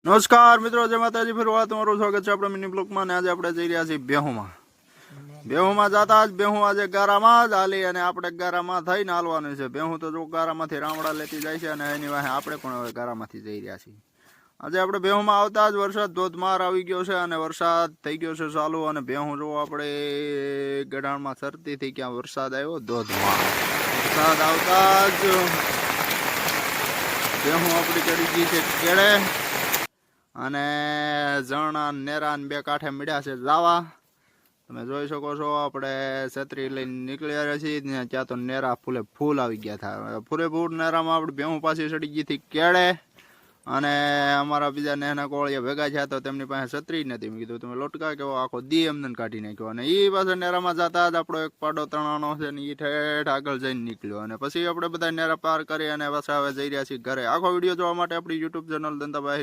નમસ્કાર મિત્રો, જય માતાજી. ફેરવા તમારું સ્વાગત છે આપણા મિની બ્લોકમાં. આજે આપણે જઈ રહ્યા છીએ બેહુમાં જતા જ બેહું આજે ગારામાં જ હાલી અને આપણે ગારામાં થઈને હાલવાનું છે. બેહું તો જો ગારામાંથી રામડા લેતી જાય છે અને એની વાહે આપણે પણ હવે ગારામાંથી જઈ રહ્યા છીએ. આજે આપણે બેહુમાં આવતા જ વરસાદ ધોધમાર આવી ગયો છે અને વરસાદ થઈ ગયો છે ચાલુ. અને બેહું જો આપણે ગઢાણમાં સરતી થઈ ક્યાં વરસાદ આવ્યો ધોધમાર. વરસાદ આવતા જ બેહું આપણી ચડી ગઈ છે કેળે અને ઝરણા નેરા બે કાંઠે મળ્યા છે જાવા. તમે જોઈ શકો છો આપણે છત્રી લઈને નીકળ્યા છીએ ત્યાં તો નેરા ફૂલ આવી ગયા હતા. ફૂલ નેરામાં આપણે બેહું પાછી ચડી ગઈ હતી કેળે અને અમારા બીજા નેના કોળિયા ભેગા થયા તો તેમની પાસે છત્રી નથી. મેં કીધું તમે લોટકા કેવો આખો દી એમને કાઢી નાખ્યો. અને એ પાસે નેરામાં જતા જ આપણો એક પાડો તણાનો છે ને એ ઠેઠ આગળ જઈને નીકળ્યો. અને પછી આપણે બધા નેરા પાર કરી અને પાછા હવે જઈ રહ્યા છીએ ઘરે. આખો વિડીયો જોવા માટે આપણી યુટ્યુબ ચેનલ ધંધાભાઈ